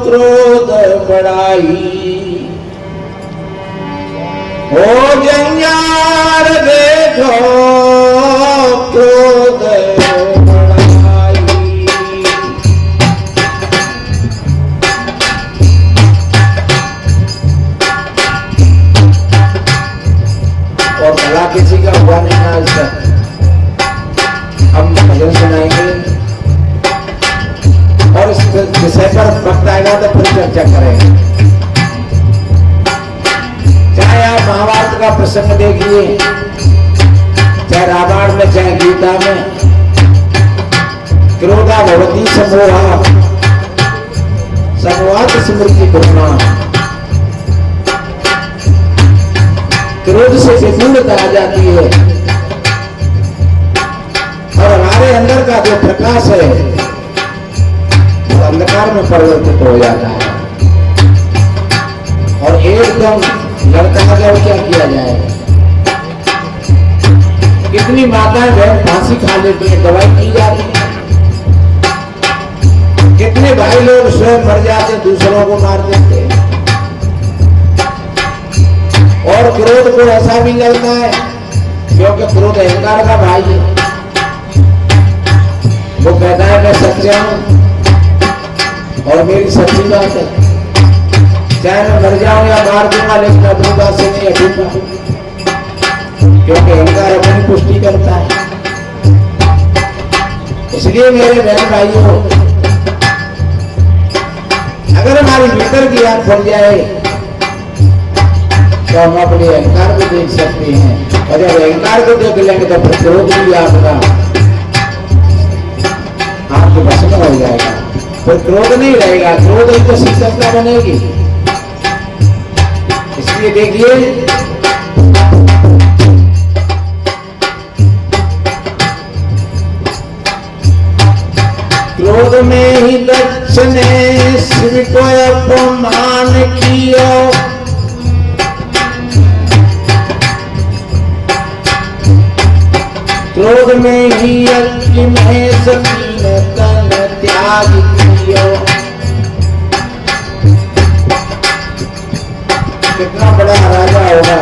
क्रोध बढ़ाई, हो जंजार देखो क्रोध बढ़ाई। और भला किसी का हुआ नहीं आज तक। हम भजन सुनाएंगे और इस विषय पर वक्त आएगा तो फिर चर्चा करेंगे। चाहे आप महाभारत का प्रसंग देखिए, चाहे रामायण में, चाहे गीता में, क्रोधा भवती समोहा समोहात स्मृति पूर्णा। क्रोध से विमूढ़ता आ जाती है और हमारे अंदर का जो प्रकाश है वो अंधकार में परिवर्तित हो जाता है और एकदम लड़का जाओ, क्या किया जाए। कितनी माताएं बहन फांसी खा लेती है, दवाई की जाती है। कितने भाई लोग स्वयं मर जाते, दूसरों को मार देते हैं। और क्रोध को ऐसा भी लगता है क्योंकि क्रोध अहंकार का भाई है। वो कहता है मैं सच्चा हूं और मेरी सच्ची बात है, चाहे मैं मर जाऊं या मार दूंगा, लेकिन अपनी बात से नहीं हटूंगा, क्योंकि अहंकार अपनी पुष्टि करता है। इसलिए मेरे बहन भाइयों, अगर हमारी भीतर की आंख खुल जाए तो हम अपने अहंकार को देख सकते हैं, और जब अहंकार को देख लेंगे तो फिर क्रोध भी आपका आपके बस में हो जाएगा, फिर क्रोध नहीं रहेगा। क्रोध ही तो शीतलता बनेगी। इसलिए देखिए, क्रोध में ही दक्ष ने शिव को अपमान किया, क्रोध में ही अग्नि में सती ने तन त्याग किया। कितना बड़ा राजा होगा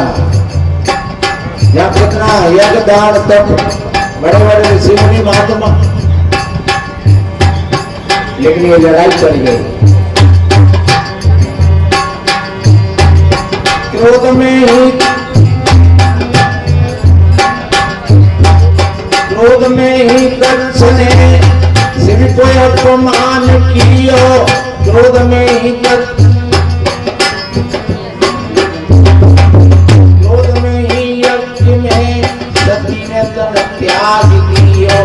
या कितना यज्ञ दान तप, बड़े बड़े ऋषि मुनि महात्मा, लेकिन ये लड़ाई चल गई। क्रोध में ही दक्ष ने शिव को अपमान किया, क्रोध में ही यज्ञ में सती ने तन त्याग किया।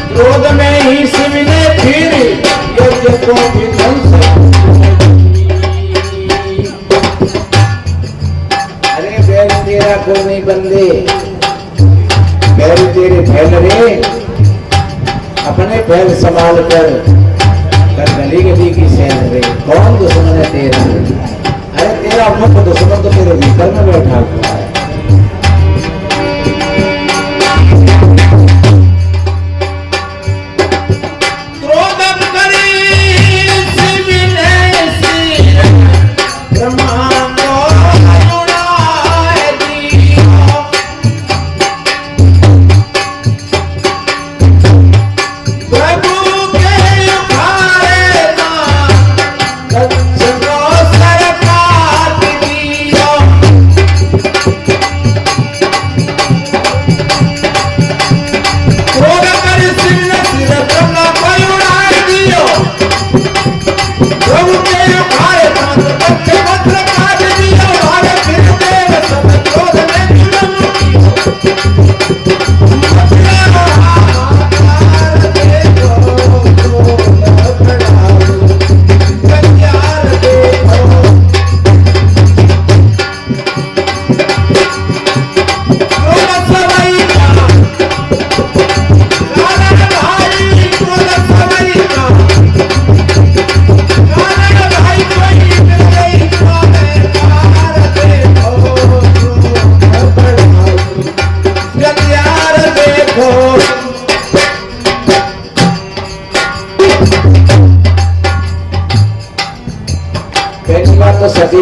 क्रोध में ही शिव ने फिर यज्ञ को विध्वंस। तेरा को नहीं बंदे, पैर तेरे फैल रे, अपने पैर संभाल कर गली गली की सैन रे। कौन दुश्मन है तेरा? अरे तेरा मुख्य दुश्मन तो तेरे भीतर में बैठा हुआ है।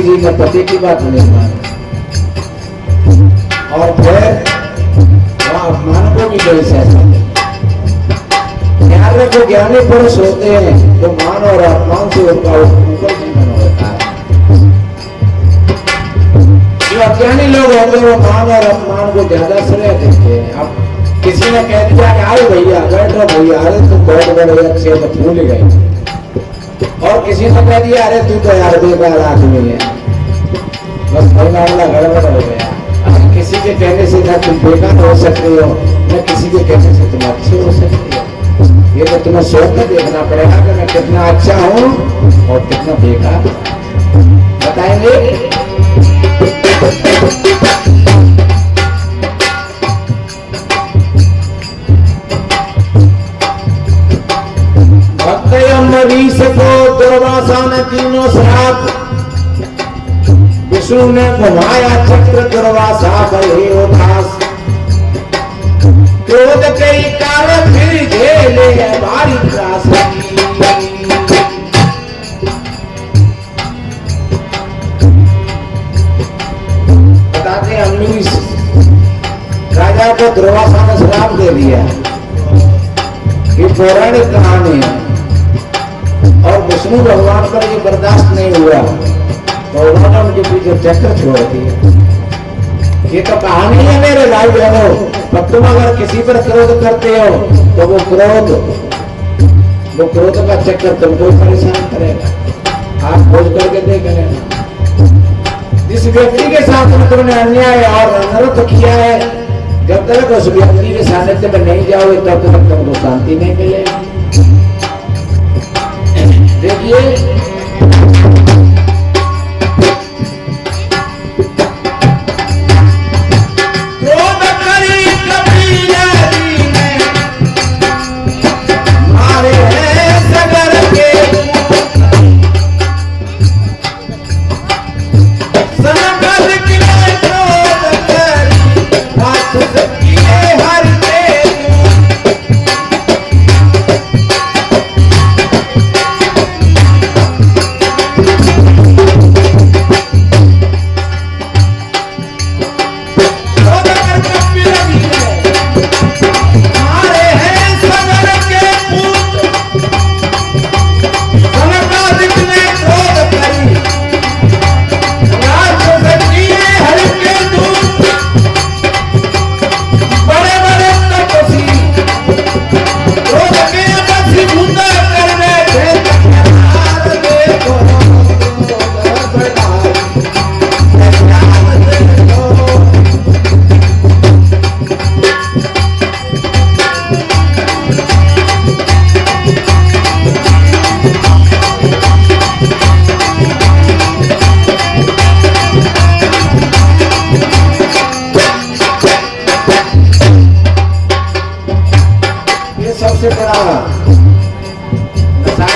जी ने पति की बात नहीं मानी और फिर वहां अपमान को भी गए सहते। ध्यान रखो, ज्ञानी पुरुष होते हैं तो मान और अपमान से उनका ऊपर जीवन होता है। जो अज्ञानी लोग होते हैं वो मान और अपमान को ज्यादा श्रेय देते हैं। अब किसी ने कह दिया कि आओ भैया बैठो भैया, अरे तुम बहुत बड़े अच्छे तो भूल गए। और किसी ने कह दिया अरे तू तो यार बेकार आदमी है, बस मामला गड़बड़ हो गया। किसी के कहने से ना तुम बेकार हो सकते हो, न किसी के कहने से तुम अच्छे हो सकते हो। ये तो तुम्हें सोच कर देखना पड़ेगा कि मैं कितना अच्छा हूँ और कितना बेकार। बताएंगे भक्त अम्बरीश को दुर्वासा ने तीनों श्राप, विष्णु ने घुमाया चक्र दुर्वासा भये उदास। क्रोध के कारण फिर झेले भारी त्रासदी। बताते अम्बरीश राजा को दुर्वासा ने श्राप दे दिया। ये पौराणिक कहानी है और विष्णु भगवान पर ये बर्दाश्त नहीं हुआ तो उन्होंने उनके पीछे चक्र छोड़ दिया। ये तो कहानी है मेरे भाई बहनों। पर तुम अगर किसी पर क्रोध करते हो तो वो क्रोध का चक्कर तुमको परेशान करेगा। आप खोज करके देख लेना, जिस व्यक्ति के साथ में तुमने अन्याय और अनर्थ किया है, जब तक उस व्यक्ति के सानिध्य में नहीं जाओगे तब तक तुमको शांति नहीं मिलेगी। देखिए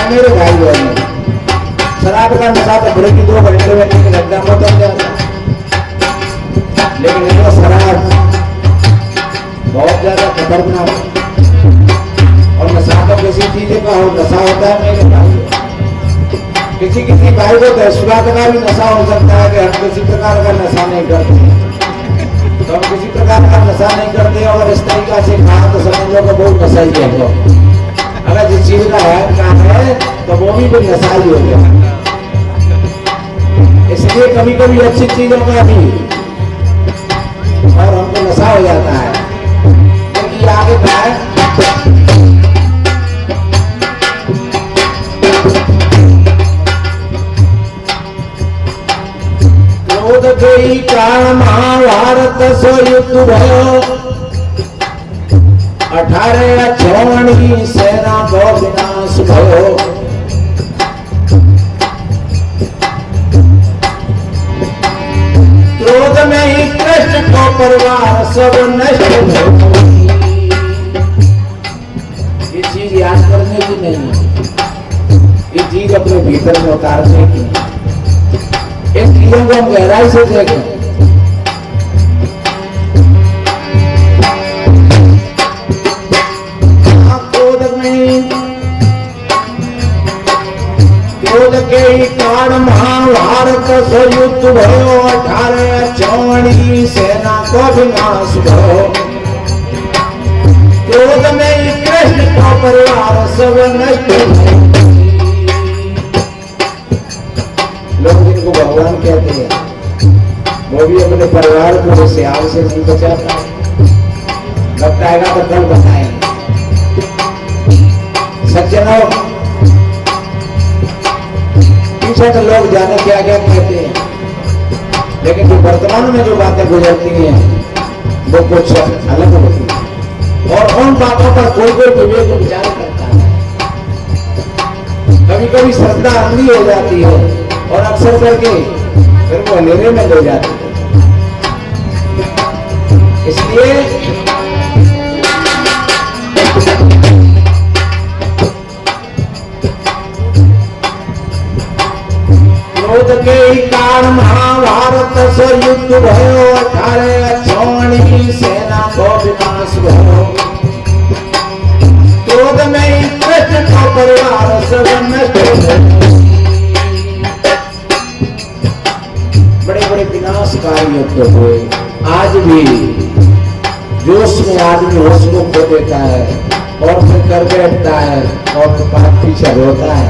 मेरे भाई बहन, शराब का नशा तो बड़े की 2 घंटे में एकदम बदल जाता, लेकिन इसका शराब बहुत ज्यादा खतरनाक और नशा तो किसी चीज का हो नशा होता है मेरे भाई। किसी भाई को तो इस बात का भी नशा हो सकता है कि हम किसी प्रकार का नशा नहीं करते, तो हम किसी प्रकार का नशा नहीं करते और इस तरीका से कहा तो समझ लो कि बहुत नशा ही है। अगर जिस चीज का काम है तो वो भी कोई नशा ही हो गया। इसलिए कभी कभी अच्छी चीजों का भी और हमको नशा हो जाता है, क्योंकि आगे का है क्रोध के कारण महाभारत सो युद्ध भयो, 18 अक्षौहिणी सेना को विनाश भयो। क्रोध में ही कृष्ण को परिवार सब नष्ट भयो। ये चीज याद करने की नहीं है, ये चीज अपने भीतर में उतारने की। इन चीजों को हम गहराई से देखें। क्रोध के ही कारण काल महाभारत सो युद्ध भयो 1854 सेना को विनाश भयो क्रोध में कृष्ण का परिवार सब नष्ट भयो। लोग जिनको भगवान कहते हैं वो भी अपने परिवार को सियाल से नहीं बचाता। बताएगा तो कल बताएंगे। सज्जनों पीछे तो लोग जाने क्या क्या कहते हैं, लेकिन जो वर्तमान में जो बातें गुजरती हैं वो कुछ अलग होती है और उन बातों पर कोई कोई विवेक विचार करता है। कभी कभी श्रद्धा अंधी हो जाती है और अक्सर करके फिर वो अंधेरे में ले जाती है। इसलिए क्रोध के काल महाभारत से युद्ध भयो 1854 सेना को विनाश भयो क्रोध में कृष्ण का परिवार सब नष्ट भयो। बड़े बड़े विनाशकारी युद्ध हुए। आज भी जोश में आदमी होश को खो देता है और फिर कर बैठता है और फिर पीछे रोता है।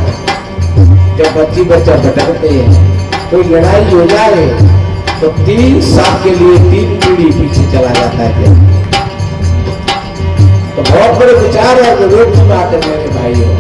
जब बच्ची बच्चा भटकते हैं कोई लड़ाई हो जाए तो 3 साल के लिए 3 पीढ़ी पीछे चला जाता है। तो बहुत बड़े विचार और विवेक की बात है मेरे भाइयों।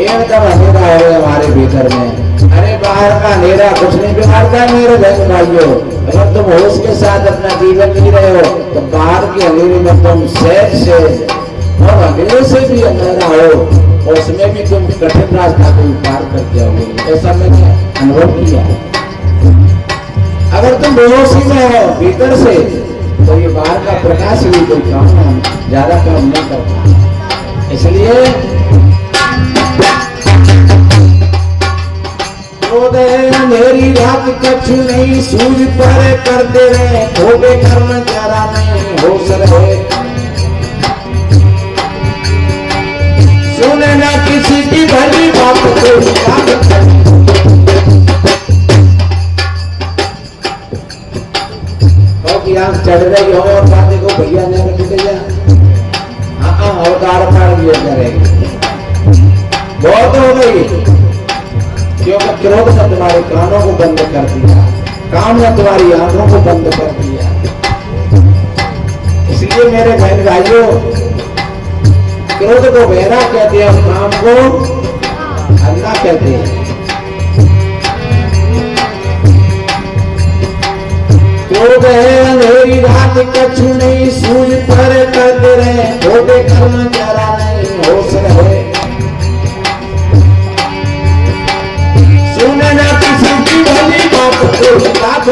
एकदम अंधेरा हो हमारे भीतर में। अरे बाहर का अंधेरा कुछ नहीं बिगाड़ता मेरे बहन भाइयों। अगर तुम होश के साथ अपना जीवन जी रहे हो तो बाहर के अंधेरे में तुम सहज से और अंधेरे से भी अंधेरा हो और उसमें भी तुम कठिन रास्ता को पार कर जाओगे। ऐसा मैंने अनुभव किया। अगर तुम बेहोशी में हो भीतर से तो ये बाहर का प्रकाश भी कोई काम ज्यादा काम नहीं करता। इसलिए अंधेरी रात कछु नहीं सूर्य पर करते रहे खोबे कर्म जरा नहीं होश रहे सुने ना किसी की भली बात को कि आंख चढ़ रही हो और बातें को भैया ने रख दिया। हाँ अवतार फाड़ दिया करेगी बहुत हो गई क्योंकि क्रोध ने तुम्हारे कानों को बंद कर दिया, काम ने तुम्हारी आंखों को बंद कर दिया। इसलिए मेरे बहन भाइयों क्रोध को बहरा कहते हैं, काम को अंधा कहते हैं। क्रोध है अंधेरी रात कछु नहीं सूझ पर करते रहे छोटे कर्म जरा नहीं होश रहे सुने ना किसी की भली बात को बात